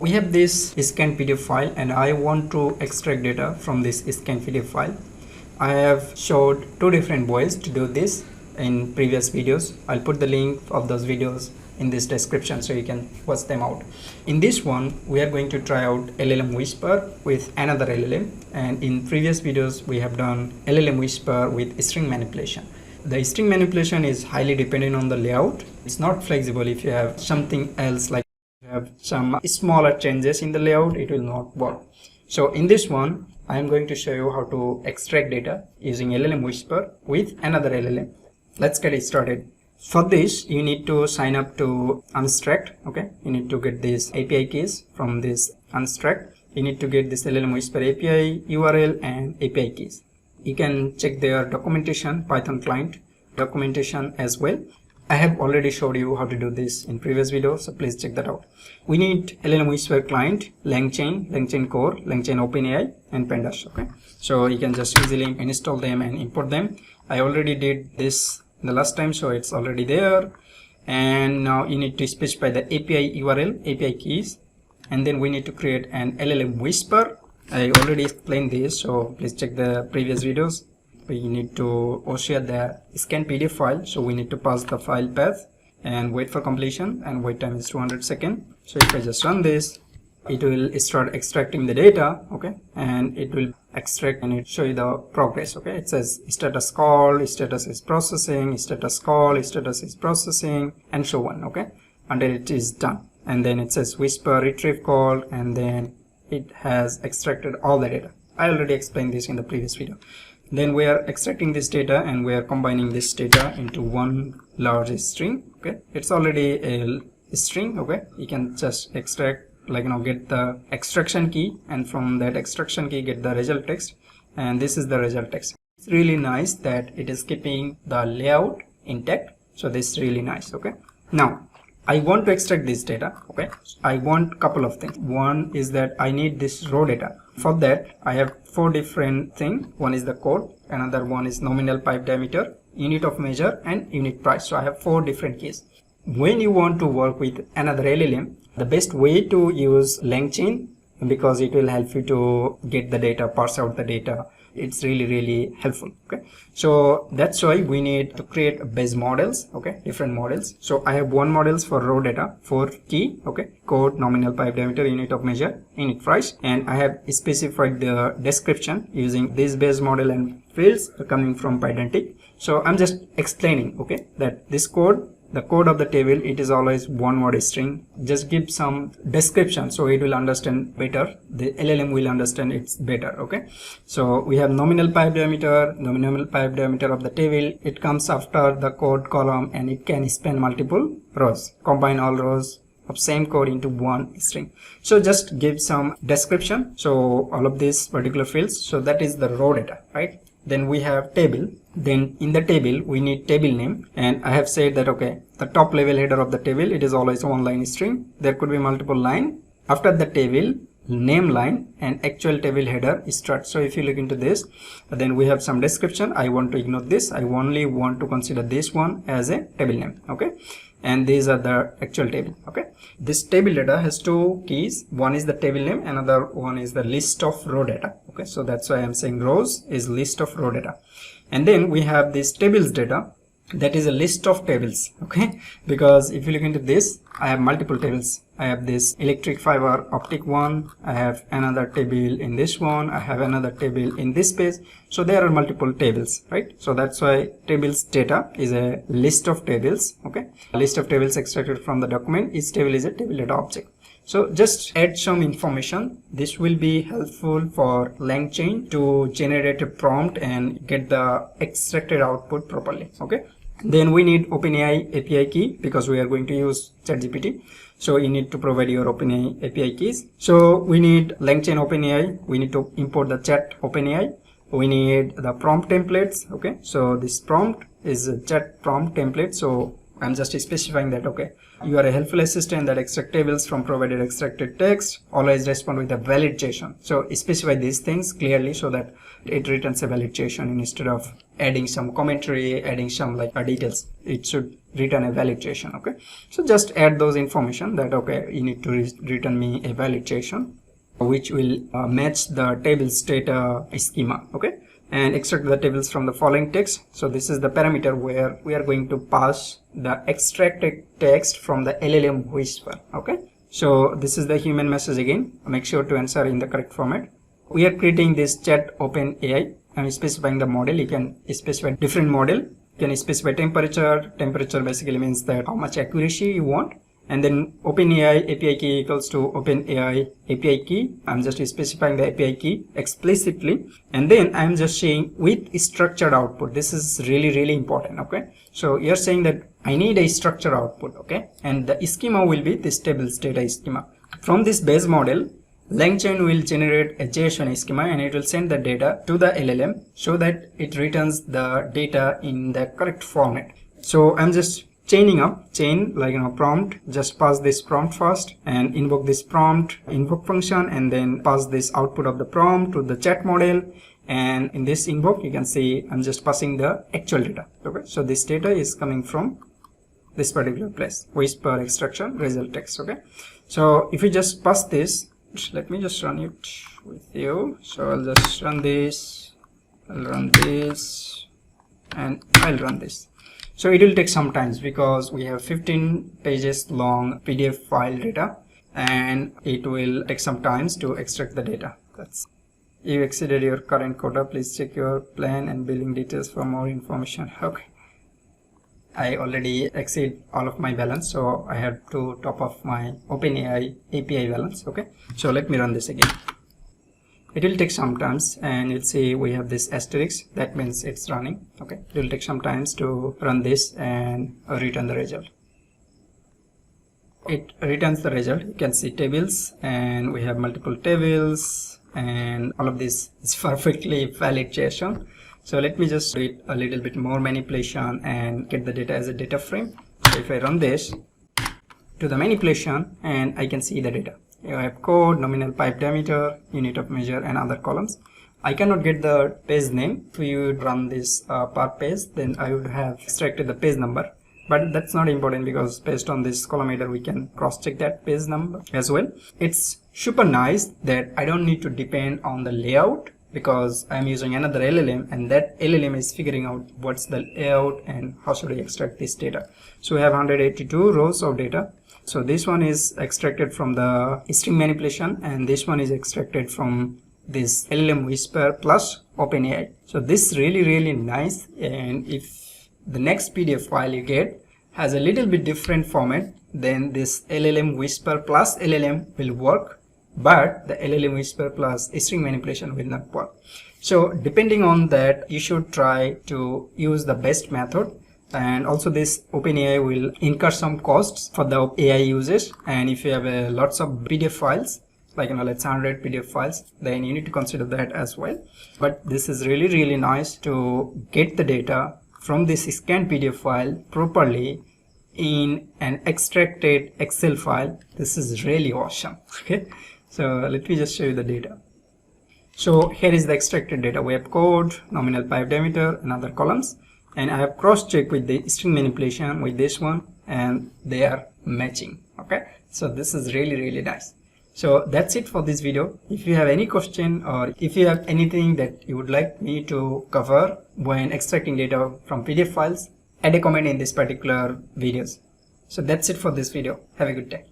We have this scanned PDF file and I want to extract data from this scanned PDF file. I have showed two different ways to do this in previous videos. I'll put the link of those videos in this description so you can watch them out. In this one, we are going to try out LLM Whisperer with another LLM, and in previous videos we have done LLM Whisperer with string manipulation. The string manipulation is highly dependent on the layout. It's not flexible. If you have something else, like you have some smaller changes in the layout, it will not work. So in this one, I am going to show you how to extract data using LLM Whisperer with another LLM. Let's get it started. For this, you need to sign up to Unstruct. Okay, you need to get these API keys from this Unstruct. You need to get this LLM Whisperer API URL and API keys. You can check their documentation, Python client documentation as well. I have already showed you how to do this in previous videos, so please check that out. We need LLM Whisperer client, LangChain, LangChain core, LangChain OpenAI, and pandas. Okay, so you can just easily install them and import them. I already did this the last time, so it's already there. And now you need to specify the API URL, API keys, and then we need to create an LLM Whisperer. I already explained this, so please check the previous videos. We need to share the scanned PDF file, so we need to pass the file path and wait for completion, and wait time is 200 seconds. So if I just run this, it will start extracting the data. Okay, and it will extract and it show you the progress. Okay, it says status call, status is processing, status call, status is processing, and so on. Okay, until it is done, and then it says whisper retrieve call, and then it has extracted all the data. I already explained this in the previous video. Then we are extracting this data and we are combining this data into one large string. Okay, it's already a string. Okay, you can just extract, like, get the extraction key, and from that extraction key get the result text, and this is the result text. It's really nice that it is keeping the layout intact, so this is really nice. Okay, now I want to extract this data. Okay, I want a couple of things. One is that I need this raw data. For that, I have four different things. One is the code, another one is nominal pipe diameter, unit of measure, and unit price. So I have four different keys. When you want to work with another LLM, the best way to use LangChain, because it will help you to get the data, parse out the data. It's really helpful. Okay, so that's why we need to create base models. Okay, different models. So I have one models for raw data, 4 key. Okay, code, nominal pipe diameter, unit of measure, unit price, and I have specified the description using this base model and fields coming from Pydantic. So I'm just explaining, okay, that this code, the code of the table, it is always one word string. Just give some description so it will understand better. The LLM will understand it's better. Okay, so we have nominal pipe diameter. The nominal pipe diameter of the table, it comes after the code column, and it can span multiple rows. Combine all rows of same code into one string. So just give some description, so all of these particular fields. So that is the raw data, right? Then we have table. Then in the table we need table name, and I have said that, okay, the top level header of the table, it is always one line string. There could be multiple line. After the table, name line and actual table header is start. So if you look into this, then we have some description. I want to ignore this. I only want to consider this one as a table name. Okay, and these are the actual table. Okay, this table data has two keys. One is the table name, another one is the list of raw data. Okay, so that's why I'm saying rows is list of raw data. And then we have this tables data, that is a list of tables. Okay, because if you look into this, I have multiple tables. I have this electric fiber optic one, I have another table in this one, I have another table in this page. So there are multiple tables, right? So that's why tables data is a list of tables. Okay, a list of tables extracted from the document. Each table is a table data object. So just add some information. This will be helpful for LangChain to generate a prompt and get the extracted output properly. Okay, then we need OpenAI API key, because we are going to use ChatGPT. So you need to provide your OpenAI API keys. So we need LangChain OpenAI. We need to import the chat OpenAI. We need the prompt templates. Okay, so this prompt is a chat prompt template. So I'm just specifying that, okay, you are a helpful assistant that extract tables from provided extracted text. Always respond with a valid JSON. So specify these things clearly so that it returns a valid JSON instead of adding some commentary, adding some like details. It should return a valid JSON. Okay, so just add those information that, okay, you need to return me a valid JSON which will match the tables data schema. Okay, and extract the tables from the following text. So this is the parameter where we are going to pass the extracted text from the LLM Whisperer. Okay, so this is the human message again. Make sure to answer in the correct format. We are creating this chat OpenAI. I'm specifying the model. You can specify different model. You can specify temperature. Temperature basically means that how much accuracy you want. And then OpenAI API key equals to OpenAI API key. I'm just specifying the API key explicitly. And then I'm just saying with structured output. This is really important. Okay, so you're saying that I need a structured output. Okay, and the schema will be this tables data schema. From this base model, LangChain will generate a JSON schema and it will send the data to the LLM so that it returns the data in the correct format. So I'm just chaining up, chain like prompt, just pass this prompt first and invoke this prompt invoke function, and then pass this output of the prompt to the chat model. And in this invoke you can see I'm just passing the actual data. Okay, so this data is coming from this particular place, Whisper extraction result text. Okay, so if you just pass this, let me just run it with you. So I'll just run this, I'll run this, and I'll run this. So it will take some time because we have 15 pages long PDF file data, and it will take some time to extract the data. You exceeded your current quota. Please check your plan and billing details for more information. Okay, I already exceed all of my balance, so I have to top up my OpenAI API balance. Okay, so let me run this again. It will take some time, and you'll see we have this asterisk. That means it's running. Okay, it will take some time to run this and return the result. It returns the result. You can see tables, and we have multiple tables, and all of this is perfectly valid JSON. So let me just do it a little bit more manipulation and get the data as a data frame. So if I run this to the manipulation, and I can see the data. You have code, nominal pipe diameter, unit of measure, and other columns. I cannot get the page name. If you would run this per page, then I would have extracted the page number. But that's not important because based on this column header, we can cross-check that page number as well. It's super nice that I don't need to depend on the layout because I'm using another LLM, and that LLM is figuring out what's the layout and how should I extract this data. So we have 182 rows of data. So this one is extracted from the string manipulation, and this one is extracted from this LLM Whisperer plus OpenAI. So this really nice. And if the next PDF file you get has a little bit different format, then this LLM Whisperer plus LLM will work, but the LLM Whisperer plus string manipulation will not work. So depending on that, you should try to use the best method. And also this OpenAI will incur some costs for the AI users, and if you have lots of PDF files, like let's say 100 PDF files, then you need to consider that as well. But this is really nice to get the data from this scanned PDF file properly in an extracted Excel file. This is really awesome. Okay, so let me just show you the data. So here is the extracted data. We have code, nominal pipe diameter, and other columns. And I have cross-checked with the string manipulation with this one, and they are matching. Okay, so this is really nice. So that's it for this video. If you have any question or if you have anything that you would like me to cover when extracting data from PDF files, add a comment in this particular videos. So that's it for this video. Have a good day.